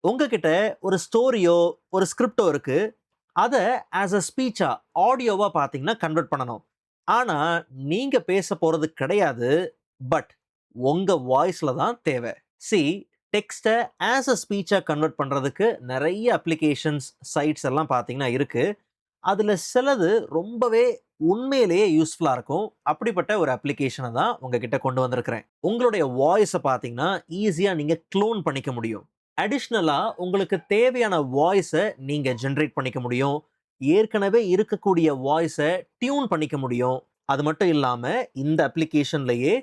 உங்ககிட்ட ஒரு ஸ்டோரியோ, ஒரு ஸ்கிரிப்டோ இருக்கு. அத ஆஸ் அ ஸ்பீச்சா, ஆடியோவா பார்த்தீங்கன்னா கன்வெர்ட் பண்ணணும். ஆனா, நீங்க பேச போறது கிடையாது. பட் உங்க வாய்ஸ்ல தான் தேவ. சி டெக்ஸ்ட்ட ஆஸ் அ ஸ்பீச்சா கன்வெர்ட் பண்றதுக்கு நெறைய அப்ளிகேஷன்ஸ், சைட்ஸ் எல்லாம் பார்த்தீங்கன்னா இருக்கு. அதுல சிலது ரொம்பவே உண்மையிலேயே யூஸ்ஃபுல்லா இருக்கும். அப்படிப்பட்ட ஒரு அப்ளிகேஷன தான் உங்ககிட்ட கொண்டு வந்திருக்கிறேன். உங்களுடைய வாய்ஸ பார்த்தீங்கன்னா, ஈஸியா நீங்க க்ளோன் பண்ணிக்க முடியும். அடிஷனலா உங்களுக்கு தேவையான வாய்ஸ நீங்க ஜெனரேட் பண்ணிக்க முடியும். ஏற்கனவே இருக்கக்கூடிய வாய்ஸ டியூன் பண்ணிக்க முடியும். அது மட்டும் இல்லாம, இந்த அப்ளிகேஷன்லயே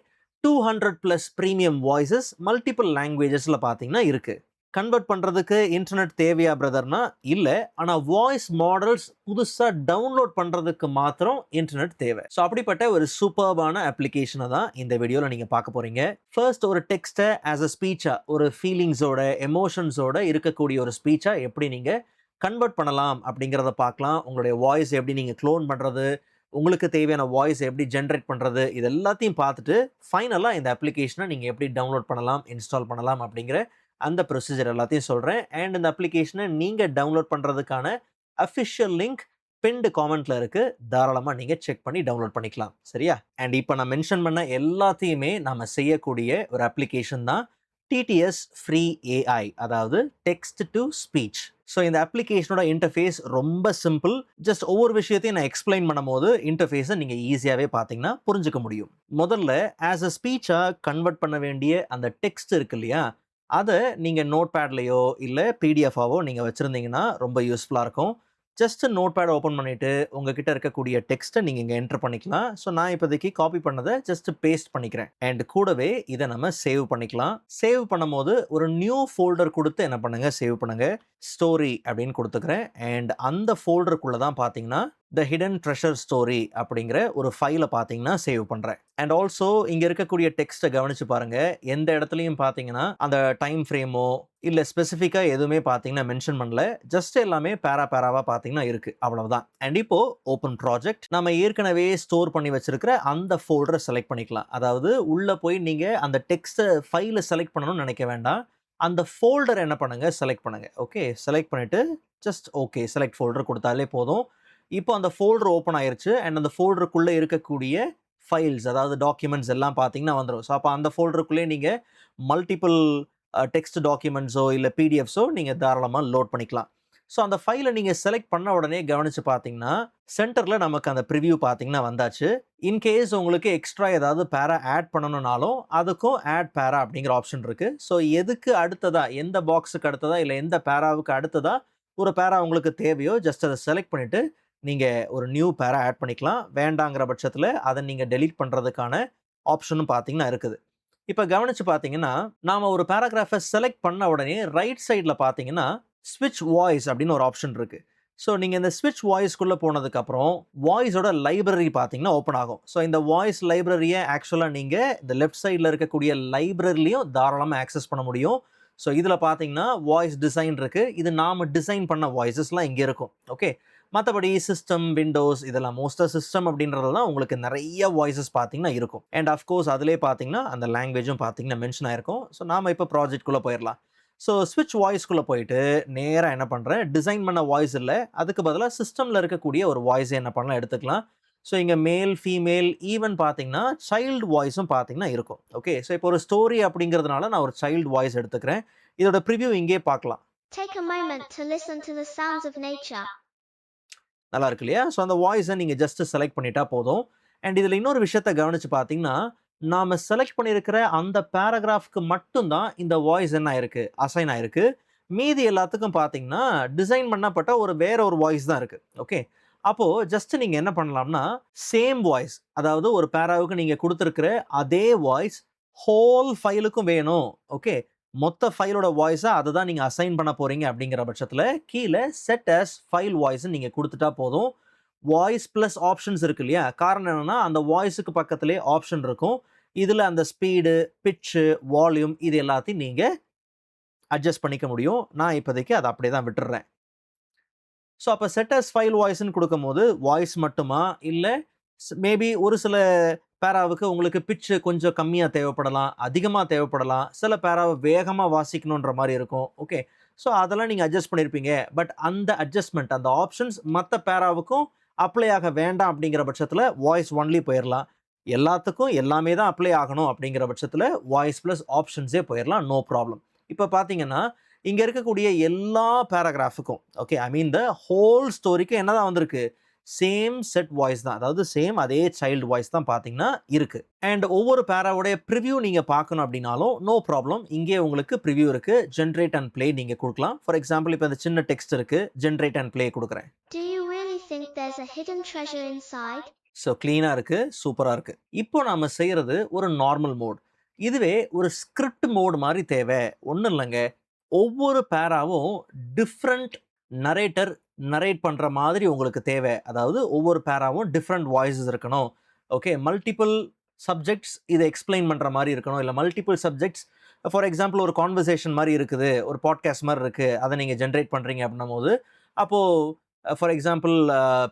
200 பிளஸ் பிரீமியம் வாய்ஸஸ் மல்டிபிள் லாங்குவேஜஸ்ல பார்த்தீங்கன்னா இருக்கு. கன்வெர்ட் பண்றதுக்கு இன்டர்நெட் தேவையா பிரதர்னா? இல்ல. ஆனா வாய்ஸ் மாடல்ஸ் புதுசா டவுன்லோட் பண்றதுக்கு மாத்திரம் இன்டர்நெட் தேவை. ஸோ அப்படிப்பட்ட ஒரு சூப்பர்பான அப்ளிகேஷன தான் இந்த வீடியோல நீங்க பார்க்க போறீங்க. ஃபர்ஸ்ட் ஒரு டெக்ஸ்ட்ட ஆஸ் அ ஸ்பீச்சா, ஒரு ஃபீலிங்ஸோட, எமோஷன்ஸோட இருக்கக்கூடிய ஒரு ஸ்பீச்சா எப்படி நீங்க கன்வெர்ட் பண்ணலாம் அப்படிங்கிறத பார்க்கலாம். உங்களுடைய வாய்ஸ் எப்படி நீங்க க்ளோன் பண்றது, உங்களுக்கு தேவையான வாய்ஸ் எப்படி ஜெனரேட் பண்றது, இது எல்லாத்தையும் பார்த்துட்டு, ஃபைனலா இந்த அப்ளிகேஷன நீங்க எப்படி டவுன்லோட் பண்ணலாம், இன்ஸ்டால் பண்ணலாம் அப்படிங்கிற அந்த ப்ரொசீஜர் எல்லாத்தையும் சொல்றேன். அண்ட் இந்த அப்ளிகேஷன நீங்க டவுன்லோட் பண்றதுக்கான அஃபிஷியல் லிங்க் பின்டு காமெண்ட்ல இருக்கு. தாராளமா நீங்க செக் பண்ணி டவுன்லோட் பண்ணிக்கலாம். சரியா? அண்ட் இப்ப நான் மென்ஷன் பண்ண எல்லாத்தையுமே நாம செய்யக்கூடிய ஒரு அப்ளிகேஷன் தான் டிடிஎஸ் ஃப்ரீ ஏஐ, அதாவது டெக்ஸ்ட் டு ஸ்பீச். ஸோ இந்த அப்ளிகேஷனோட இன்டர்ஃபேஸ் ரொம்ப சிம்பிள். ஜஸ்ட் ஒவ்வொரு விஷயத்தையும் நான் எக்ஸ்பிளைன் பண்ணும்போது இன்டர்ஃபேஸை நீங்க ஈஸியாவே பார்த்தீங்கன்னா புரிஞ்சுக்க முடியும். முதல்ல ஆஸ் அ ஸ்பீச்சா கன்வெர்ட் பண்ண வேண்டிய அந்த டெக்ஸ்ட் இருக்கு இல்லையா? அத நீங்க நோட்பேட்லயோ, இல்ல பிடிஎஃபாவோ நீங்க வச்சிருந்தீங்கன்னா ரொம்ப யூஸ்ஃபுல்லா இருக்கும். ஜஸ்ட் நோட்பேட் ஓப்பன் பண்ணிட்டு, உங்ககிட்ட இருக்கக்கூடிய டெக்ஸ்ட்ட நீங்க இங்க என்டர் பண்ணிக்கலாம். ஸோ நான் இப்போதைக்கு காப்பி பண்ணத ஜஸ்ட் பேஸ்ட் பண்ணிக்கிறேன். அண்ட் கூடவே இத நம்ம சேவ் பண்ணிக்கலாம். சேவ் பண்ணும்போது ஒரு நியூ ஃபோல்டர் குடுத்து என்ன பண்ணுங்க, சேவ் பண்ணுங்க. ஸ்டோரி அப்படின்னு குடுத்துக்கிறேன். அண்ட் அந்த ஃபோல்டருக்குள்ள தான் பார்த்தீங்கன்னா, த ஹிடன் ட்ரெஷர் ஸ்டோரி அப்படிங்கிற ஒரு ஃபைல பார்த்தீங்கன்னா சேவ் பண்றேன். அண்ட் ஆல்சோ இங்க இருக்கக்கூடிய டெக்ஸ்ட்ட கவனிச்சு பாருங்க. எந்த இடத்துலயும் பார்த்தீங்கன்னா, அந்த டைம் ஃப்ரேமோ, இல்ல ஸ்பெசிஃபிக்கா எதுவுமே பார்த்தீங்கன்னா மென்ஷன் பண்ணல. ஜஸ்ட் எல்லாமே பேராவா பார்த்தீங்கன்னா இருக்கு. அவ்வளவுதான். அண்ட் இப்போ ஓப்பன் ப்ராஜெக்ட். நம்ம ஏற்கனவே ஸ்டோர் பண்ணி வச்சிருக்கிற அந்த ஃபோல்டர செலக்ட் பண்ணிக்கலாம். அதாவது உள்ள போய் நீங்க அந்த டெக்ஸ்ட்ட ஃபைல செலக்ட் பண்ணணும்னு நினைக்க வேண்டாம். அந்த ஃபோல்டர் என்ன பண்ணுங்க, செலக்ட் பண்ணுங்க. ஓகே. செலக்ட் பண்ணிட்டு ஜஸ்ட் ஓகே செலக்ட் ஃபோல்டர் குடுத்தாலே போதும். இப்போ அந்த ஃபோல்டர் ஓப்பன் ஆயிருச்சு. அண்ட் அந்த ஃபோல்டருக்குள்ள இருக்கக்கூடிய ஃபைல்ஸ், அதாவது டாக்குமெண்ட்ஸ் எல்லாம் பார்த்தீங்கன்னா வந்துரும். ஸோ அப்ப அந்த ஃபோல்டருக்குள்ளயே நீங்க மல்டிபிள் டெக்ஸ்ட் டாக்குமெண்ட்ஸோ, இல்ல பிடிஎஃப்ஸோ நீங்க தாராளமா லோட் பண்ணிக்கலாம். ஸோ அந்த ஃபைல நீங்க செலக்ட் பண்ண உடனே கவனிச்சு பார்த்தீங்கன்னா, சென்டர்ல நமக்கு அந்த பிரிவ்யூ பார்த்தீங்கன்னா வந்தாச்சு. இன்கேஸ் உங்களுக்கு எக்ஸ்ட்ரா ஏதாவது பேரா ஆட் பண்ணணும்னாலும், அதுக்கும் ஆட் பேரா அப்படிங்கிற ஆப்ஷன் இருக்கு. ஸோ எதுக்கு அடுத்ததா, எந்த பாக்ஸுக்கு அடுத்ததா, இல்ல எந்த பேராவுக்கு அடுத்ததா ஒரு பேரா உங்களுக்கு தேவையோ, ஜஸ்ட் அத செலக்ட் பண்ணிட்டு, நீங்க ஒரு நியூ பேரா ஆட் பண்ணிக்கலாம். வேண்டாங்கிற பட்சத்தில அத நீங்க டெலீட் பண்றதுக்கான ஆப்ஷனும் பார்த்தீங்கன்னா இருக்குது. இப்ப கவனிச்சு பார்த்தீங்கன்னா, நாம ஒரு பேராகிராஃப செலக்ட் பண்ண உடனே ரைட் சைட்ல பார்த்தீங்கன்னா, ஸ்விட்ச் வாய்ஸ் அப்படின்னு ஒரு ஆப்ஷன் இருக்கு. ஸோ நீங்க இந்த ஸ்விட்ச் வாய்ஸ்க்குள்ள போனதுக்கப்புறம், வாய்ஸோட லைப்ரரி பார்த்தீங்கன்னா ஓப்பன் ஆகும். ஸோ இந்த வாய்ஸ் லைப்ரரிய ஆக்சுவலா நீங்க இந்த லெஃப்ட் சைட்ல இருக்கக்கூடிய லைப்ரரிலயும் தாராளமா ஆக்சஸ் பண்ண முடியும். ஸோ இதுல பார்த்தீங்கன்னா, வாய்ஸ் டிசைன் இருக்கு. இது நாம டிசைன் பண்ண வாய்ஸஸ்லாம் இங்க இருக்கும். ஓகே. மத்தபடி சிஸ்டம், விண்டோஸ் இதெல்லாம் மோஸ்ட்டா சிஸ்டம் அப்படின்றதுல தான் உங்களுக்கு நெறைய வாய்ஸஸ் பார்த்தீங்கன்னா இருக்கும். அண்ட் ஆஃப் கோர்ஸ் அதிலேயே பார்த்தீங்கன்னா, அந்த லாங்குவேஜும் பார்த்தீங்கன்னா மென்ஷன் ஆயிருக்கும். ஸோ நாம இப்ப ப்ராஜெக்ட்குள்ள போயிரலாம். ஸோ ஸ்விட்ச் வாய்ஸ்க்குள்ள போயிட்டு, நேரா என்ன பண்றேன், டிசைன் பண்ண வாய்ஸ் இல்ல. அதுக்கு பதிலா சிஸ்டம்ல இருக்கக்கூடிய ஒரு வாய்ஸ என்ன பண்ணலாம் எடுத்துக்கலாம். ஸோ இங்க மேல், ஃபீமேல் ஈவன் பார்த்தீங்கன்னா, சைல்ட் வாய்ஸும் பார்த்தீங்கன்னா இருக்கும். ஓகே. ஸோ இப்போ ஒரு ஸ்டோரி அப்படிங்கிறதுனால நான் ஒரு சைல்ட் வாய்ஸ் எடுத்துக்கிறேன். இதோட பிரிவ்யூ இங்கேயே பார்க்கலாம். Take a moment to listen to the sounds of nature. நல்லா இருக்கு இல்லையா? ஸோ அந்த வாய்ஸ நீங்க ஜஸ்ட் செலக்ட் பண்ணிட்டா போதும். அண்ட் இதுல இன்னொரு விஷயத்த கவனிச்சு பார்த்தீங்கன்னா, நாம செலக்ட் பண்ணியிருக்கிற அந்த பேராகிராஃப்க்கு மட்டும் தான் இந்த வாய்ஸ் என்ன ஆயிருக்கு, அசைன் ஆயிருக்கு. மீதி எல்லாத்துக்கும் பார்த்தீங்கன்னா, டிசைன் பண்ணப்பட்ட வேற ஒரு வாய்ஸ் தான் இருக்கு. ஓகே. அப்போ ஜஸ்ட் நீங்க என்ன பண்ணலாம்னா, சேம் வாய்ஸ், அதாவது ஒரு பேராவுக்கு நீங்க குடுத்திருக்கிற அதே வாய்ஸ் ஹோல் ஃபைலுக்கும் வேணும். ஓகே. மொத்த ஃபைலோட வாய்ஸா அததான் நீங்க அசைன் பண்ண போறீங்க அப்படிங்கிற பட்சத்துல, கீழ செட் ஆஸ் ஃபைல் வாய்ஸ்ன்னு நீங்க குடுத்துட்டா போதும். வாய்ஸ் பிளஸ் ஆப்ஷன்ஸ் இருக்கு இல்லையா? காரணம் என்னன்னா, அந்த வாய்ஸ்க்கு பக்கத்திலேயே ஆப்ஷன் இருக்கும். இதுல அந்த ஸ்பீடு, பிட்ச், வால்யூம் இது எல்லாத்தையும் நீங்க அட்ஜஸ்ட் பண்ணிக்க முடியும். நான் இப்போதைக்கு அத அப்படியே தான் விட்டுர்றேன். ஸோ அப்ப செட் ஆஸ் ஃபைல் வாய்ஸ்ன்னு குடுக்கும்போது, வாய்ஸ் மட்டுமா? இல்ல மேபி ஒரு சில பேராவுக்கு உங்களுக்கு பிட்ச் கொஞ்சம் கம்மியா தேவைப்படலாம், அதிகமா தேவைப்படலாம். சில பேராவ வேகமா வாசிக்கணுன்ற மாரி இருக்கும். ஓகே. ஸோ அதெல்லாம் நீங்கள் அட்ஜஸ்ட் பண்ணியிருப்பீங்க. பட் அந்த அட்ஜஸ்ட்மெண்ட், அந்த ஆப்ஷன்ஸ் மற்ற பேராவுக்கும் அப்ளை ஆக வேண்டாம் அப்படிங்கிற பட்சத்தில் வாய்ஸ் ஒன்லி போயிடலாம். எல்லாத்துக்கும் எல்லாமே தான் அப்ளை ஆகணும் அப்படிங்கிற பட்சத்தில் வாய்ஸ் ப்ளஸ் ஆப்ஷன்ஸே போயிடலாம், நோ ப்ராப்ளம். இப்போ பார்த்தீங்கன்னா இங்கே இருக்கக்கூடிய எல்லா பேராகிராஃபுக்கும், okay, I mean the whole ஸ்டோரிக்கு என்ன தான் வந்திருக்கு, சேம் செட் வாய்ஸ் தான், அதாவது சேம் அதே சைல்டு வாய்ஸ் தான் பார்த்தீங்கன்னா இருக்கு. அண்ட் ஒவ்வொரு பேராவுடைய ப்ரிவ்யூ நீங்கள் பார்க்கணும் அப்படின்னாலும் நோ ப்ராப்ளம், இங்கே உங்களுக்கு ப்ரிவ்யூ இருக்கு. ஜென்ரேட் அண்ட் ப்ளே நீங்கள் கொடுக்கலாம். ஃபார் எக்ஸாம்பிள் இப்போ இந்த சின்ன டெக்ஸ்ட் இருக்கு, ஜென்ரேட் அண்ட் ப்ளே கொடுக்குறேன். Do you really think there's a hidden treasure inside? So க்ளீனாக இருக்குது, சூப்பராக இருக்குது. இப்போ நாம் செய்கிறது ஒரு நார்மல் மோட். இதுவே ஒரு ஸ்கிரிப்ட் மோட் மாதிரி தேவை. ஒன்றும் இல்லைங்க, ஒவ்வொரு பேராவும் டிஃப்ரெண்ட் நரேட்டர் நரேட் பண்ணுற மாதிரி உங்களுக்கு தேவை. அதாவது ஒவ்வொரு பேராவும் டிஃப்ரெண்ட் வாய்ஸஸ் இருக்கணும். ஓகே, மல்டிபிள் சப்ஜெக்ட்ஸ் இதை எக்ஸ்பிளைன் பண்ணுற மாதிரி இருக்கணும். இல்லை மல்டிபிள் சப்ஜெக்ட்ஸ், ஃபார் எக்ஸாம்பிள் ஒரு கான்வர்சேஷன் மாதிரி இருக்குது, ஒரு பாட்காஸ்ட் மாதிரி இருக்குது, அதை நீங்கள் ஜென்ரேட் பண்ணுறீங்க அப்படின்னும் போது, அப்போது for example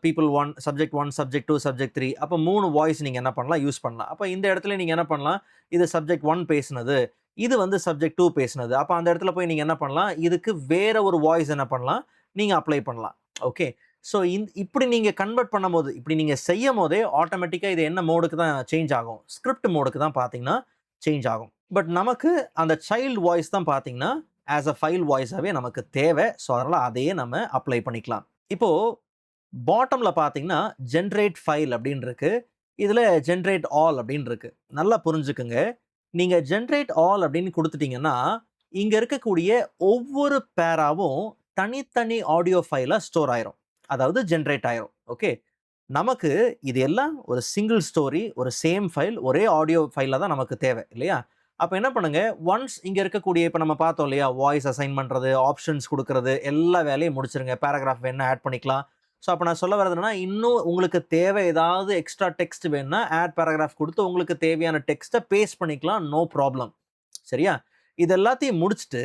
people 1, subject 1, subject 2, subject 3, அப்போ 3 வாய்ஸ் நீங்கள் என்ன பண்ணலாம், யூஸ் பண்ணலாம். அப்போ இந்த இடத்துல நீங்கள் என்ன பண்ணலாம், இது சப்ஜெக்ட் 1 பேசுனது, இது வந்து சப்ஜெக்ட் 2 பேசுனது. அப்போ அந்த இடத்துல போய் நீங்கள் என்ன பண்ணலாம், இதுக்கு வேற ஒரு வாய்ஸ் என்ன பண்ணலாம், நீங்கள் அப்ளை பண்ணலாம். ஓகே, ஸோ இப்படி நீங்கள் கன்வெர்ட் பண்ணும்போது, இப்படி நீங்கள் செய்யும் போதே ஆட்டோமேட்டிக்காக இது என்ன மோடுக்கு தான் சேஞ்ச் ஆகும், ஸ்கிரிப்ட் மோடுக்கு தான் பார்த்தீங்கன்னா சேஞ்ச் ஆகும். பட் நமக்கு அந்த சைல்டு வாய்ஸ் தான் பார்த்தீங்கன்னா ஆஸ் அ ஃபைல் வாய்ஸாகவே நமக்கு தேவை. ஸோ அதனால் அதையே நம்ம அப்ளை பண்ணிக்கலாம். இப்போது பாட்டமில் பார்த்தீங்கன்னா ஜென்ரேட் ஃபைல் அப்படின்னு இருக்கு, இதில் ஜென்ரேட் ஆல் அப்படின்னு இருக்கு. நல்லா புரிஞ்சுக்குங்க, நீங்கள் ஜென்ரேட் ஆல் அப்படின்னு கொடுத்துட்டீங்கன்னா இங்கே இருக்கக்கூடிய ஒவ்வொரு பேராவும் தனித்தனி ஆடியோ ஃபைலாக ஸ்டோர் ஆயிரும், அதாவது ஜென்ரேட் ஆயிரும். ஓகே, நமக்கு இது எல்லாம் ஒரு சிங்கிள் ஸ்டோரி, ஒரு சேம் ஃபைல், ஒரே ஆடியோ ஃபைலில் தான் நமக்கு தேவை இல்லையா? அப்போ என்ன பண்ணுங்க, ஒன்ஸ் இங்கே இருக்கக்கூடிய இப்போ நம்ம பார்த்தோம் இல்லையா, வாய்ஸ் அசைன் பண்ணுறது, ஆப்ஷன்ஸ் கொடுக்கறது, எல்லா வேலையும் முடிச்சிருங்க. பேராகிராஃப் வேணா ஆட் பண்ணிக்கலாம். ஸோ அப்போ நான் சொல்ல வரதுன்னா, இன்னும் உங்களுக்கு தேவை ஏதாவது எக்ஸ்ட்ரா டெக்ஸ்ட் வேணும்னா ஆட் பேராகிராஃப் கொடுத்து உங்களுக்கு தேவையான டெக்ஸ்ட்டை பேஸ்ட் பண்ணிக்கலாம், நோ ப்ராப்ளம். சரியா? இது எல்லாத்தையும் முடிச்சுட்டு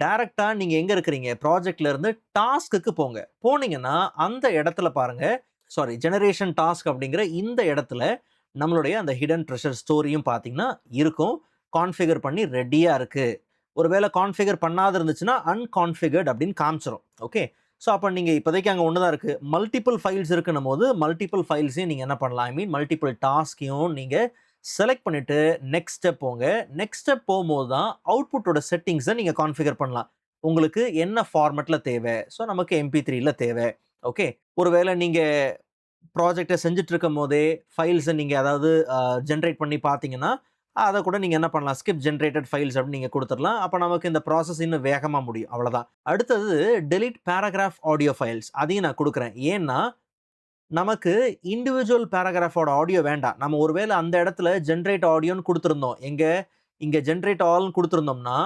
டைரெக்டாக நீங்கள் எங்கே இருக்கிறீங்க, ப்ராஜெக்ட்லேருந்து டாஸ்க்குக்கு போங்க. போனீங்கன்னா அந்த இடத்துல பாருங்கள், சாரி, ஜெனரேஷன் டாஸ்க் அப்படிங்கிற இந்த இடத்துல நம்மளுடைய அந்த ஹிடன் ட்ரெஷர் ஸ்டோரியும் பார்த்தீங்கன்னா இருக்கும், கான்ஃபிகர் பண்ணி ரெடியாக இருக்குது. ஒருவேளை கான்ஃபிகர் பண்ணாத இருந்துச்சுன்னா அன்கான்ஃபிகர்ட் அப்படின்னு காமிச்சிடும். ஓகே, ஸோ அப்போ நீங்கள் இப்போதைக்கு அங்கே ஒன்று தான் இருக்குது, மல்டிபிள் ஃபைல்ஸ் இருக்குன்னும் போது மல்டிபிள் ஃபைல்ஸையும் நீங்கள் என்ன பண்ணலாம், ஐ மீன் மல்டிபிள் டாஸ்கையும் நீங்கள் செலக்ட் பண்ணிவிட்டு நெக்ஸ்ட் ஸ்டெப் போங்க. நெக்ஸ்ட் ஸ்டெப் போகும்போது தான் அவுட்புட்டோட செட்டிங்ஸை நீங்கள் கான்ஃபிகர் பண்ணலாம். உங்களுக்கு என்ன ஃபார்மெட்டில் தேவை, ஸோ நமக்கு MP3ல தேவை. ஓகே, ஒருவேளை நீங்கள் ப்ராஜெக்டை செஞ்சுட்டு இருக்கும் போதே ஃபைல்ஸை நீங்கள் அதாவது ஜென்ரேட் பண்ணி பார்த்தீங்கன்னா அதை கூட நீங்கள் என்ன பண்ணலாம், ஸ்கிப் ஜென்ரேட்டட் ஃபைல்ஸ் அப்படின்னு நீங்கள் கொடுத்துடலாம். அப்போ நமக்கு இந்த ப்ராசஸ் இன்னும் வேகமாக முடியும், அவ்வளோதான். அடுத்தது டெலிட் பேராகிராஃப் ஆடியோ ஃபைல்ஸ், அதையும் நான் கொடுக்குறேன். ஏன்னா நமக்கு இண்டிவிஜுவல் பேராகிராஃபோட ஆடியோ வேண்டாம். நம்ம ஒருவேளை அந்த இடத்துல ஜென்ரேட் ஆடியோன்னு கொடுத்துருந்தோம், இங்கே ஜென்ரேட் ஆல்னு கொடுத்துருந்தோம்னா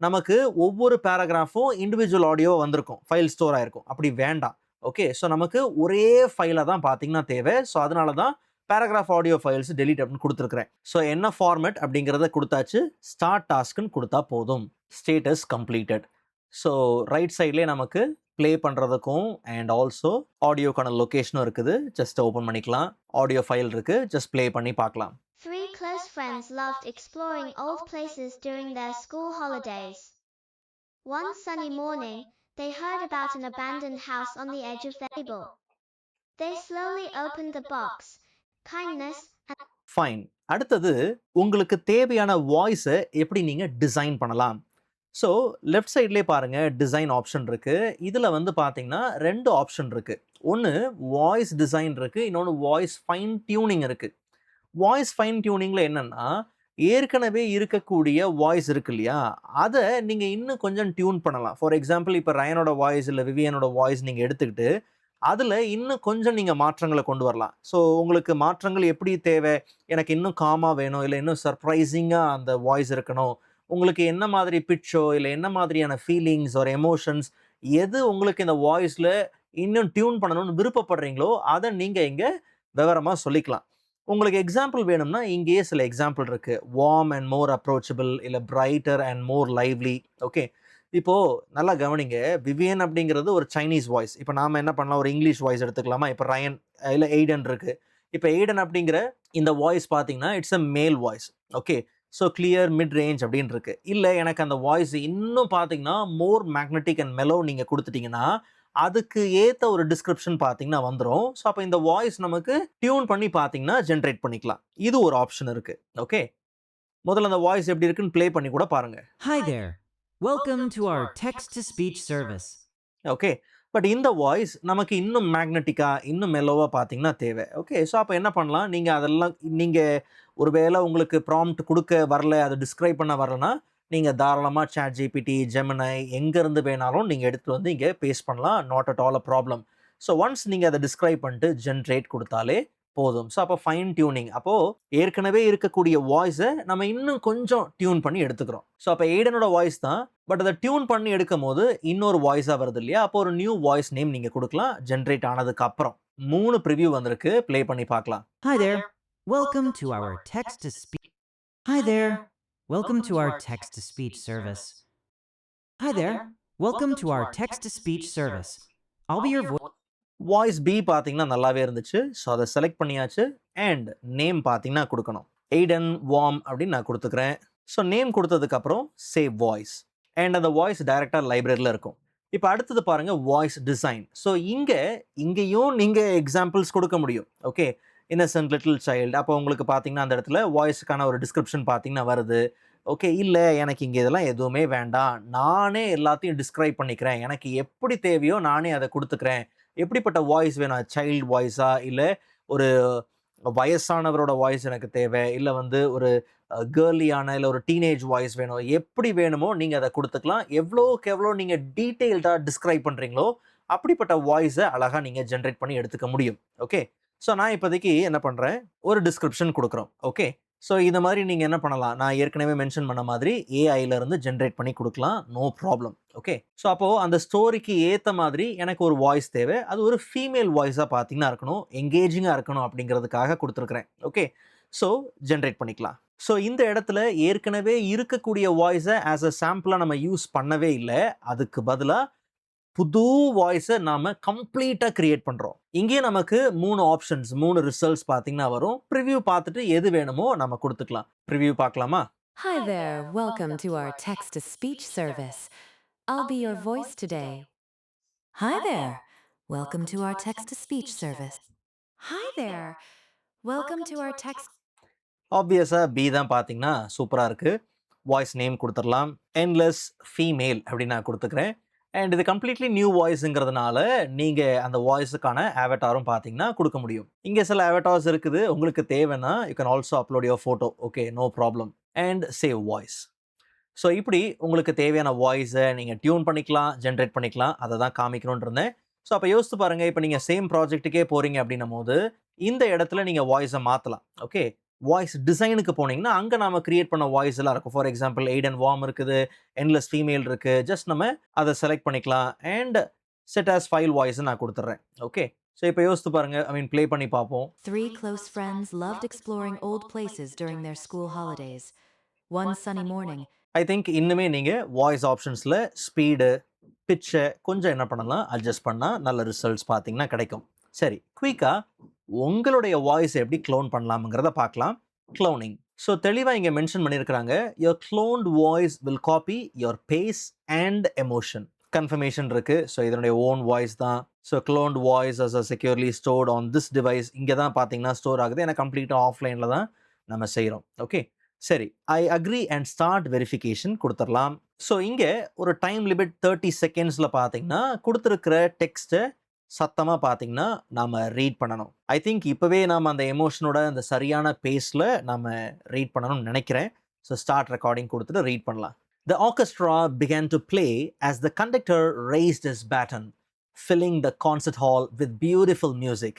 நமக்கு ஒவ்வொரு பேராகிராஃபும் இண்டிவிஜுவல் ஆடியோ வந்திருக்கும், ஃபைல் ஸ்டோர் ஆயிருக்கும். அப்படி வேண்டாம். ஓகே, ஸோ நமக்கு ஒரே ஃபைலை தான் பார்த்தீங்கன்னா தேவை. ஸோ அதனால தான் பேராகிராஃப் ஆடியோ ஃபைல்ஸ் டெலிட் அப்படின்னு கொடுத்துருக்குறேன். ஸோ என்ன ஃபார்மேட் அப்படிங்கிறத கொடுத்தாச்சு, ஸ்டார்ட் டாஸ்க்குன்னு கொடுத்தா போதும், ஸ்டேட்டஸ் கம்ப்ளீட்டட். ஸோ ரைட் சைட்லேயே நமக்கு ப்ளே பண்ணுறதுக்கும் அண்ட் ஆல்சோ ஆடியோக்கான லொக்கேஷனும் இருக்குது. ஜஸ்ட் ஓப்பன் பண்ணிக்கலாம், ஆடியோ ஃபைல் இருக்குது, ஜஸ்ட் ப்ளே பண்ணி பார்க்கலாம். 3 close friends loved exploring old places during their school holidays. One sunny morning, they heard about an abandoned house on the edge of the table. They slowly opened the box. Kindness and fine. அடுத்தது உங்களுக்கு தேவையான வாய்ஸை எப்படி நீங்கள் design பண்ணலாம். So left சைட்லேயே பாருங்கள், design option இருக்குது. இதில் வந்து பார்த்தீங்கன்னா 2 ஆப்ஷன் இருக்குது. ஒன்று வாய்ஸ் டிசைன் இருக்குது, இன்னொன்று வாய்ஸ் ஃபைன் டியூனிங் இருக்குது. வாய்ஸ் ஃபைன் டியூனிங்கில் என்னென்னா, ஏற்கனவே இருக்கக்கூடிய வாய்ஸ் இருக்கு இல்லையா, அதை நீங்கள் இன்னும் கொஞ்சம் டியூன் பண்ணலாம். ஃபார் எக்ஸாம்பிள் இப்போ ரயனோட வாய்ஸ் இல்லை விவியனோட வாய்ஸ் நீங்கள் எடுத்துக்கிட்டு அதில் இன்னும் கொஞ்சம் நீங்கள் மாற்றங்களை கொண்டு வரலாம். ஸோ உங்களுக்கு மாற்றங்கள் எப்படி தேவை, எனக்கு இன்னும் காமாக வேணும், இல்லை இன்னும் சர்ப்ரைசிங்காக அந்த வாய்ஸ் இருக்கணும், உங்களுக்கு என்ன மாதிரி பிட்சோ இல்லை என்ன மாதிரியான ஃபீலிங்ஸ் ஒரு எமோஷன்ஸ், எது உங்களுக்கு இந்த வாய்ஸில் இன்னும் டியூன் பண்ணணும்னு விருப்பப்படுறீங்களோ அதை நீங்கள் இங்கே விவரமாக சொல்லிக்கலாம். உங்களுக்கு எக்ஸாம்பிள் வேணும்னா இங்கேயே சில எக்ஸாம்பிள் இருக்குது. வார்ம் அண்ட் மோர் அப்ரோச்சபிள், இல்லை brighter and more lively. Okay, இப்போது நல்லா கவனிங்க, விவியன் அப்படிங்கிறது ஒரு சைனீஸ் வாய்ஸ். இப்போ நாம் என்ன பண்ணலாம், ஒரு இங்கிலீஷ் வாய்ஸ் எடுத்துக்கலாமா. இப்போ ரயன் இல்லை எய்டன் இருக்குது. இப்போ எய்டன் அப்படிங்கிற இந்த வாய்ஸ் பார்த்தீங்கன்னா இட்ஸ் அ மேல் voice. Okay, so clear mid range அப்படின்னு இருக்கு. இல்லை எனக்கு அந்த வாய்ஸ் இன்னும் பார்த்தீங்கன்னா மோர் மேக்னெட்டிக் அண்ட் மெலோ நீங்கள் கொடுத்துட்டீங்கன்னா அதுக்கு ஏற்ற ஒரு டிஸ்கிரிப்ஷன் பார்த்தீங்கன்னா வந்துடும். ஸோ அப்போ இந்த வாய்ஸ் நமக்கு டியூன் பண்ணி பார்த்தீங்கன்னா ஜென்ரேட் பண்ணிக்கலாம். இது ஒரு ஆப்ஷன் இருக்கு. ஓகே, முதல்ல அந்த வாய்ஸ் எப்படி இருக்குன்னு ப்ளே பண்ணி கூட பாருங்க. Hi there. Welcome to our text-to-speech service. Okay, but இந்த வாய்ஸ் நமக்கு இன்னும் மேக்னெட்டிக்காக இன்னும் மெல்லோவாக பார்த்தீங்கன்னா தேவை. ஓகே, ஸோ அப்போ என்ன பண்ணலாம், நீங்கள் அதெல்லாம் நீங்கள் ஒருவேளை உங்களுக்கு ப்ராம்ப்ட் கொடுக்க வரல, அதை டிஸ்கிரைப் பண்ண வரலன்னா நீங்கள் தாராளமாக சாட் ஜிபிடி, ஜெமினை எங்கேருந்து வேணாலும் நீங்கள் எடுத்துகிட்டு வந்து இங்கே பேஸ்ட் பண்ணலாம். Not at all a problem. So once நீங்கள் அதை டிஸ்கிரைப் பண்ணிட்டு ஜென்ரேட் கொடுத்தாலே போதும். ஸோ அப்போ ஃபைன் டியூனிங், அப்போது ஏற்கனவே இருக்கக்கூடிய வாய்ஸை நம்ம இன்னும் கொஞ்சம் டியூன் பண்ணி எடுத்துக்கிறோம். ஸோ அப்போ எய்டனோட வாய்ஸ் தான், பட் அதை டியூன் பண்ணி எடுக்கும் போது இன்னொரு வாய்ஸாக வருது இல்லையா, அப்போ ஒரு நியூ வாய்ஸ் நேம் நீங்கள் கொடுக்கலாம் ஜென்ரேட் ஆனதுக்கு அப்புறம். 3 ப்ரிவ்யூ வந்திருக்கு, ப்ளே பண்ணி பார்க்கலாம். Hi there. Welcome to our text-to-speech. Hi there. Welcome to our text-to-speech service. Hi there. Welcome to our text-to-speech service. I'll be your voice. Voice பி பார்த்தீங்கன்னா நல்லாவே இருந்துச்சு. ஸோ அதை செலக்ட் பண்ணியாச்சு. அண்ட் நேம் பார்த்தீங்கன்னா கொடுக்கணும். எய்டன் வார்ம் அப்படின்னு நான் கொடுத்துக்கிறேன். ஸோ நேம் கொடுத்ததுக்கப்புறம் சேவ் வாய்ஸ் அண்ட் அந்த வாய்ஸ் டைரெக்டாக லைப்ரரியில் இருக்கும். இப்போ அடுத்தது பாருங்கள் வாய்ஸ் டிசைன். ஸோ இங்கேயும் நீங்கள் எக்ஸாம்பிள்ஸ் கொடுக்க முடியும். ஓகே, இன்னசென்ட் லிட்டில் சைல்டு, அப்போ உங்களுக்கு பார்த்தீங்கன்னா அந்த இடத்துல வாய்ஸுக்கான ஒரு டிஸ்கிரிப்ஷன் பார்த்தீங்கன்னா வருது. ஓகே, இல்லை எனக்கு இங்கே இதெல்லாம் எதுவுமே வேண்டாம், நானே எல்லாத்தையும் டிஸ்கிரைப் பண்ணிக்கிறேன், எனக்கு எப்படி தேவையோ நானே அதை கொடுத்துக்கிறேன், எப்படிப்பட்ட வாய்ஸ் வேணும், சைல்டு வாய்ஸா இல்லை ஒரு வயசானவரோட வாய்ஸ் எனக்கு தேவை, இல்லை வந்து ஒரு கேர்லியான இல்லை ஒரு டீனேஜ் வாய்ஸ் வேணும், எப்படி வேணுமோ நீங்கள் அதை கொடுத்துக்கலாம். எவ்வளோக்கு எவ்வளோ நீங்கள் டீட்டெயில்டாக டிஸ்கிரைப் பண்ணுறீங்களோ அப்படிப்பட்ட வாய்ஸை அழகாக நீங்கள் ஜென்ரேட் பண்ணி எடுத்துக்க முடியும். ஓகே, ஸோ நான் இப்போதைக்கு என்ன பண்ணுறேன், ஒரு டிஸ்கிரிப்ஷன் கொடுக்குறோம். ஓகே, ஸோ இந்த மாதிரி நீங்கள் என்ன பண்ணலாம், நான் ஏற்கனவே மென்ஷன் பண்ண மாதிரி ஏஐலேருந்து ஜென்ரேட் பண்ணி கொடுக்கலாம், நோ ப்ராப்ளம். ஓகே, ஸோ அப்போது அந்த ஸ்டோரிக்கு ஏற்ற மாதிரி எனக்கு ஒரு வாய்ஸ் தேவை, அது ஒரு ஃபீமேல் வாய்ஸாக பார்த்தீங்கன்னா இருக்கணும், எங்கேஜிங்காக இருக்கணும் அப்படிங்கிறதுக்காக கொடுத்துருக்குறேன். ஓகே, ஸோ ஜென்ரேட் பண்ணிக்கலாம். ஸோ இந்த இடத்துல ஏற்கனவே இருக்கக்கூடிய வாய்ஸை ஆஸ் அ சாம்பிளாக நம்ம யூஸ் பண்ணவே இல்லை, அதுக்கு பதிலாக புது வாய்ஸை நாம் கம்ப்ளீட்டாக க்ரியேட் பண்ணுறோம். இங்கேயே நமக்கு 3 ஆப்ஷன்ஸ் 3 ரிசல்ட்ஸ் பார்த்தீங்கன்னா வரும். ப்ரிவ்யூ பார்த்துட்டு எது வேணுமோ நம்ம கொடுத்துக்கலாம். ப்ரிவ்யூ பார்க்கலாமா? Hi there, welcome to our text-to-speech service. I'll be your voice today. Hi there, welcome to our text-to-speech service. Hi there, welcome to our text. ஆப்வியஸாக பி தான் பார்த்தீங்கன்னா சூப்பராக இருக்குது. வாய்ஸ் நேம் கொடுத்துடலாம், என்லெஸ் ஃபீமேல் அப்படின்னு நான் கொடுத்துக்கிறேன். அண்ட் இது கம்ப்ளீட்லி நியூ வாய்ஸுங்கிறதுனால நீங்கள் அந்த வாய்ஸுக்கான ஆவட்டாரும் பார்த்தீங்கன்னா கொடுக்க முடியும். இங்கே சில ஆவட்டார்ஸ் இருக்குது, உங்களுக்கு தேவைன்னா you can also upload your photo. Okay, no problem. And save voice. So இப்படி உங்களுக்கு தேவையான வாய்ஸை நீங்கள் டியூன் பண்ணிக்கலாம், ஜென்ரேட் பண்ணிக்கலாம். அதை தான் காமிக்கணும்னு இருந்தேன். ஸோ அப்போ யோசித்து பாருங்கள், இப்போ நீங்கள் சேம் ப்ராஜெக்ட்டுக்கே போகிறீங்க அப்படின்னும் போது இந்த இடத்துல நீங்கள் வாய்ஸை மாற்றலாம். ஓகே, வாய்ஸ் டிசைனுக்கு போனீங்கன்னா அங்கே நாம கிரியேட் பண்ண வாய்ஸ் எல்லாம் இருக்கும். ஃபார் எக்ஸாம்பிள் எய்டன் வார்ம் இருக்குது, என்லெஸ் ஃபீமேல் இருக்குது. ஜஸ்ட் நம்ம அதை செலக்ட் பண்ணிக்கலாம் and set as file voice நான் கொடுத்துட்றேன். ஓகே, ஸோ இப்போ யோசித்து பாருங்க, ப்ளே பண்ணி பார்ப்போம். 3 close friends loved exploring old places during their school holidays. One sunny morning. I think இன்னுமே நீங்கள் வாய்ஸ் ஆப்ஷன்ஸில் ஸ்பீடு, பிட்சை கொஞ்சம் என்ன பண்ணலாம், அட்ஜஸ்ட் பண்ணால் நல்ல ரிசல்ட்ஸ் பார்த்தீங்கன்னா கிடைக்கும். சரி, குயிக்காக உங்களுடைய வாய்ஸ் எப்படி க்ளோன் பண்ணலாம்ங்கிறத பார்க்கலாம். க்ளோனிங். ஸோ தெளிவாக இங்கே மென்ஷன் பண்ணியிருக்கிறாங்க, your cloned voice will copy your pace and emotion. Confirmation இருக்குது. ஸோ இதனுடைய ஓன் வாய்ஸ் தான். So cloned voice as a securely stored on this device. இங்கே தான் பார்த்தீங்கன்னா ஸ்டோர் ஆகுது. ஏன்னா கம்ப்ளீட்டாக ஆஃப்லைனில் தான் நம்ம செய்கிறோம். ஓகே, சரி, I agree and start verification கொடுத்துடலாம். ஸோ இங்கே ஒரு டைம் லிமிட் 30 செகண்ட்ஸில் பார்த்தீங்கன்னா கொடுத்துருக்கிற டெக்ஸ்ட்டை சத்தமாக பார்த்தீங்கன்னா நாம் ரீட் பண்ணணும். ஐ திங்க் இப்போவே நாம் அந்த எமோஷனோட அந்த சரியான பேஸில் நம்ம ரீட் பண்ணணும்னு நினைக்கிறேன். ஸோ ஸ்டார்ட் ரெக்கார்டிங் கொடுத்துட்டு ரீட் பண்ணலாம். The orchestra began to play as the conductor raised his baton, filling the concert hall with beautiful music.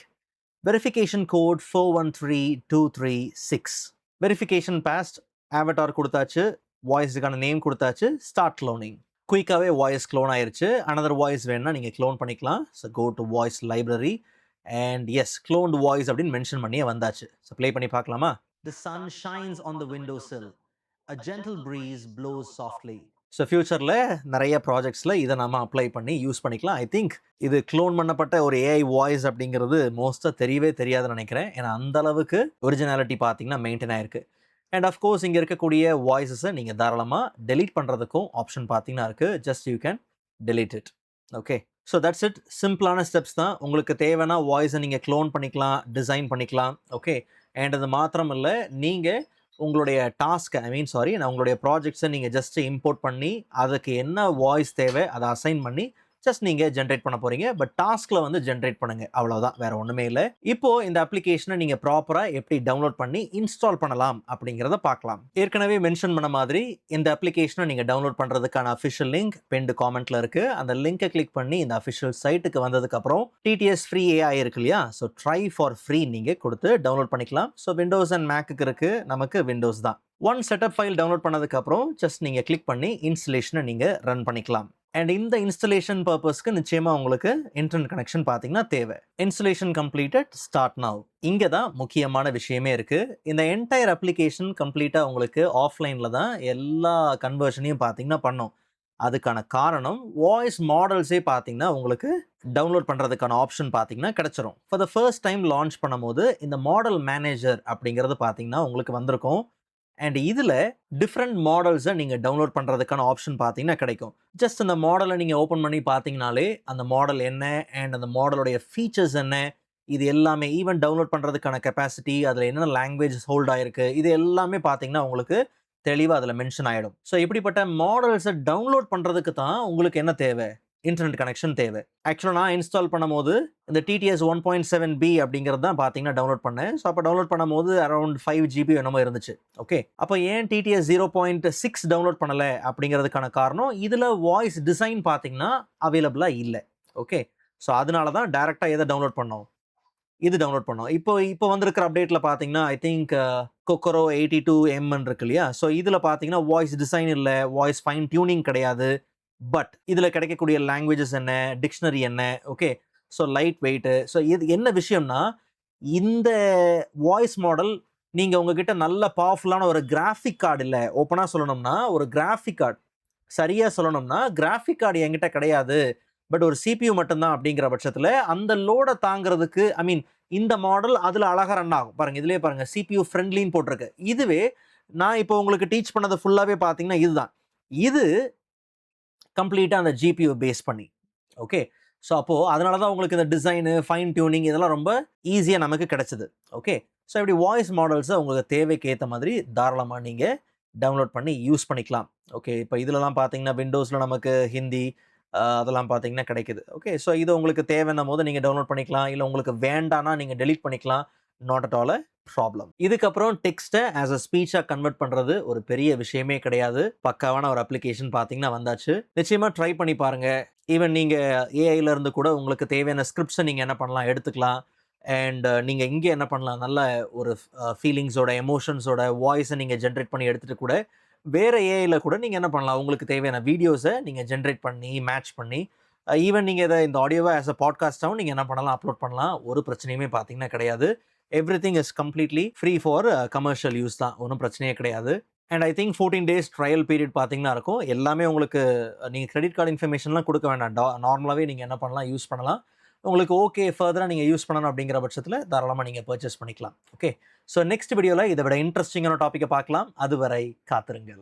Verification code 413236. Verification passed. Avatar கொடுத்தாச்சு, வாய்ஸுக்கான நேம் கொடுத்தாச்சு, ஸ்டார்ட் க்ளோனிங். குயிக்காகவே voice clone ஆயிருச்சு. Another voice வேணுன்னா நீங்கள் clone பண்ணிக்கலாம். So go to voice library and yes, cloned voice அப்படின்னு mention பண்ணியே வந்தாச்சு. ஸோ ப்ளே பண்ணி பார்க்கலாமா? The sun shines on the windowsill. A gentle breeze blows softly. So ஃப்யூச்சரில் நிறைய ப்ராஜெக்ட்ஸில் இதை நம்ம அப்ளை பண்ணி யூஸ் பண்ணிக்கலாம். ஐ திங்க் இது க்ளோன் பண்ணப்பட்ட ஒரு ஏஐ வாய்ஸ் அப்படிங்கிறது மோஸ்ட்டாக தெரியவே தெரியாதுன்னு நினைக்கிறேன். ஏன்னா அந்த அளவுக்கு ஒரிஜினாலிட்டி பார்த்தீங்கன்னா மெயின்டைன் ஆயிருக்கு. அண்ட் அஃப்கோர்ஸ் இங்கே இருக்கக்கூடிய வாய்ஸஸை நீங்கள் தாராளமாக டெலீட் பண்ணுறதுக்கும் ஆப்ஷன் பார்த்தீங்கன்னா இருக்குது. Just you can delete it. Okay, so that's it. சிம்பிளான ஸ்டெப்ஸ் தான். உங்களுக்கு தேவைன்னா வாய்ஸை நீங்கள் க்ளோன் பண்ணிக்கலாம், டிசைன் பண்ணிக்கலாம். ஓகே, அண்ட் அது மாத்திரம் இல்லை, நீங்கள் உங்களுடைய டாஸ்க்கை நான் உங்களுடைய ப்ராஜெக்ட்ஸை நீங்கள் ஜஸ்ட் இம்போர்ட் பண்ணி அதுக்கு என்ன வாய்ஸ் தேவை அதை அசைன் பண்ணி ஜஸ்ட் நீங்கள் ஜென்ரேட் பண்ண போகிறீங்க. பட் டாஸ்கில் வந்து ஜென்ரேட் பண்ணுங்கள், அவ்வளோதான், வேறு ஒன்றுமே இல்லை. இப்போது இந்த அப்ளிகேஷனை நீங்கள் ப்ராப்பராக எப்படி டவுன்லோட் பண்ணி இன்ஸ்டால் பண்ணலாம் அப்படிங்கிறத பார்க்கலாம். ஏற்கனவே மென்ஷன் பண்ண மாதிரி இந்த அப்ளிகேஷனை நீங்கள் டவுன்லோட் பண்ணுறதுக்கான அஃபிஷியல் லிங்க் பெண்டு காமெண்ட்டில் இருக்குது. அந்த லிங்கை கிளிக் பண்ணி இந்த அஃபிஷியல் சைட்டுக்கு வந்ததுக்கப்புறம் டிடிஎஸ் ஃப்ரீ ஏஐ இருக்கு இல்லையா, ஸோ ட்ரை ஃபார் ஃப்ரீ நீங்கள் கொடுத்து டவுன்லோட் பண்ணிக்கலாம். ஸோ விண்டோஸ் அண்ட் மேக்குக்கு இருக்குது, நமக்கு விண்டோஸ் தான். ஒன் செட்டப் ஃபைல் டவுன்லோட் பண்ணதுக்கப்புறம் ஜஸ்ட் நீங்கள் கிளிக் பண்ணி இன்ஸ்டலேஷனை நீங்கள் ரன் பண்ணிக்கலாம். அண்ட் இந்த இன்ஸ்டலேஷன் பர்பஸ்க்கு நிச்சயமாக உங்களுக்கு இன்டர்நெட் கனெக்ஷன் பார்த்தீங்கன்னா தேவை. Installation completed, start now. இங்கே தான் முக்கியமான விஷயமே இருக்குது. இந்த என்டையர் அப்ளிகேஷன் கம்ப்ளீட்டாக உங்களுக்கு ஆஃப்லைனில் தான் எல்லா கன்வர்ஷனையும் பார்த்தீங்கன்னா பண்ணும். அதுக்கான காரணம் வாய்ஸ் மாடல்ஸே பார்த்தீங்கன்னா உங்களுக்கு டவுன்லோட் பண்ணுறதுக்கான ஆப்ஷன் பார்த்தீங்கன்னா கிடச்சிரும். For the first time launch பண்ணும்போது இந்த மாடல் மேனேஜர் அப்படிங்கிறது பார்த்தீங்கன்னா உங்களுக்கு வந்திருக்கும். அண்ட் இதில் டிஃப்ரெண்ட் மாடல்ஸை நீங்கள் டவுன்லோட் பண்ணுறதுக்கான ஆப்ஷன் பார்த்தீங்கன்னா கிடைக்கும். ஜஸ்ட் அந்த மாடலை நீங்கள் ஓப்பன் பண்ணி பார்த்தீங்கனாலே அந்த மாடல் என்ன அண்ட் அந்த மாடலுடைய ஃபீச்சர்ஸ் என்ன, இது எல்லாமே, ஈவன் டவுன்லோட் பண்ணுறதுக்கான கெப்பாசிட்டி, அதில் என்னென்ன லாங்குவேஜஸ் ஹோல்ட் ஆகிருக்கு, இது எல்லாமே பார்த்தீங்கன்னா உங்களுக்கு தெளிவாக அதில் மென்ஷன் ஆகிடும். ஸோ இப்படிப்பட்ட மாடல்ஸை டவுன்லோட் பண்ணுறதுக்கு தான் உங்களுக்கு என்ன தேவை, இன்டர்நெட் கனெக்ஷன் தேவை. ஆக்சுவலாக நான் இன்ஸ்டால் பண்ணும்போது இந்த டிடிஎஸ் 1.7B அப்படிங்கிறது தான் பார்த்தீங்கன்னா டவுன்லோட் பண்ணேன். ஸோ அப்போ டவுன்லோட் பண்ணும்போது அரௌண்ட் 5 GB என்னமோ இருந்துச்சு. ஓகே, அப்போ ஏன் டிடிஎஸ் 0.6 டவுன்லோட் பண்ணலை அப்படிங்கிறதுக்கான காரணம் இதில் வாய்ஸ் டிசைன் பார்த்தீங்கன்னா அவைலபிளாக இல்லை. ஓகே, ஸோ அதனால தான் டேரெக்டாக எதை டவுன்லோட் பண்ணோம், இது டவுன்லோட் பண்ணோம். இப்போ வந்திருக்கிற அப்டேட்டில் பார்த்தீங்கன்னா ஐ திங்க் கொக்கரோ 82M இருக்கு இல்லையா, ஸோ இதில் பார்த்தீங்கன்னா வாய்ஸ் டிசைன் இல்லை, வாய்ஸ் ஃபைன் டியூனிங் கிடையாது. பட் இதில் கிடைக்கக்கூடிய லாங்குவேஜஸ் என்ன, டிக்ஷனரி என்ன, okay, so light weight. So இது என்ன விஷயம்னா, இந்த வாய்ஸ் மாடல் நீங்கள் உங்ககிட்ட நல்ல பவர்ஃபுல்லான ஒரு கிராஃபிக் கார்டு இல்லை, ஓப்பனாக சொல்லணும்னா ஒரு கிராஃபிக் கார்டு, சரியாக சொல்லணும்னா கிராஃபிக் கார்டு என்கிட்ட கிடையாது, பட் ஒரு CPU மட்டும்தான் அப்படிங்கிற பட்சத்தில் அந்த லோடை தாங்கிறதுக்கு இந்த மாடல் அதில் அழகாக ரன் ஆகும். பாருங்கள், இதுலேயே பாருங்கள் CPU ஃப்ரெண்ட்லின்னு போட்டிருக்கு. இதுவே நான் இப்போ உங்களுக்கு டீச் பண்ணது ஃபுல்லாகவே பார்த்தீங்கன்னா இதுதான், இது கம்ப்ளீட்டாக அந்த GPU பேஸ் பண்ணி. ஓகே, ஸோ அப்போது அதனால தான் உங்களுக்கு இந்த டிசைனு, ஃபைன் டியூனிங் இதெல்லாம் ரொம்ப ஈஸியாக நமக்கு கிடச்சிது. ஓகே, ஸோ இப்படி வாய்ஸ் மாடல்ஸை உங்களுக்கு தேவைக்கு ஏற்ற மாதிரி தாராளமாக நீங்கள் டவுன்லோட் பண்ணி யூஸ் பண்ணிக்கலாம். ஓகே, இப்போ இதிலலாம் பார்த்தீங்கன்னா விண்டோஸில் நமக்கு ஹிந்தி அதெல்லாம் பார்த்தீங்கன்னா கிடைக்குது. ஓகே, ஸோ இது உங்களுக்கு தேவைன்னும் போது நீங்கள் டவுன்லோட் பண்ணிக்கலாம், இல்லை உங்களுக்கு வேண்டானா நீங்கள் டெலீட் பண்ணிக்கலாம். Not at all a problem. இதுக்கப்புறம் டெக்ஸ்ட்டை ஆஸ் அ ஸ்பீச்சாக கன்வெர்ட் பண்ணுறது ஒரு பெரிய விஷயமே கிடையாது. பக்காவான ஒரு அப்ளிகேஷன் பார்த்தீங்கன்னா வந்தாச்சு. நிச்சயமாக ட்ரை பண்ணி பாருங்கள். ஈவன் நீங்கள் ஏஐலேருந்து கூட உங்களுக்கு தேவையான ஸ்கிரிப்ட்ஸை நீங்கள் என்ன பண்ணலாம் எடுத்துக்கலாம். அண்ட் நீங்கள் இங்கே என்ன பண்ணலாம், நல்ல ஒரு ஃபீலிங்ஸோட, எமோஷன்ஸோட வாய்ஸை நீங்கள் ஜென்ரேட் பண்ணி எடுத்துகிட்டு கூட வேறு ஏஐயில் கூட நீங்கள் என்ன பண்ணலாம், உங்களுக்கு தேவையான வீடியோஸை நீங்கள் ஜென்ரேட் பண்ணி மேட்ச் பண்ணி ஈவன் நீங்கள் இதை இந்த ஆடியோவை ஆஸ் அ பாட்காஸ்ட்டாகவும் நீங்கள் என்ன பண்ணலாம், அப்லோட் பண்ணலாம். ஒரு பிரச்சனையுமே பார்த்தீங்கன்னா கிடையாது. Everything is completely free for commercial use தான், ஒன்றும் பிரச்சனையே கிடையாது. And I think 14 days trial period பார்த்தீங்கன்னா இருக்கும். எல்லாமே உங்களுக்கு நீங்கள் கிரெடிட் கார்டு இன்ஃபர்மேஷன்லாம் கொடுக்க வேண்டாம், நார்மலாகவே நீங்கள் என்ன பண்ணலாம், யூஸ் பண்ணலாம். உங்களுக்கு ஓகே ஃபர்தராக நீங்கள் யூஸ் பண்ணணும் அப்படிங்கிற பட்சத்தில் தாராளமாக நீங்கள் பர்ச்சேஸ் பண்ணிக்கலாம். ஓகே, ஸோ நெக்ஸ்ட் வீடியோவில் இதை விட இன்ட்ரெஸ்டிங்கான டாப்பிக்கை பார்க்கலாம். அதுவரை காத்திருங்கள்.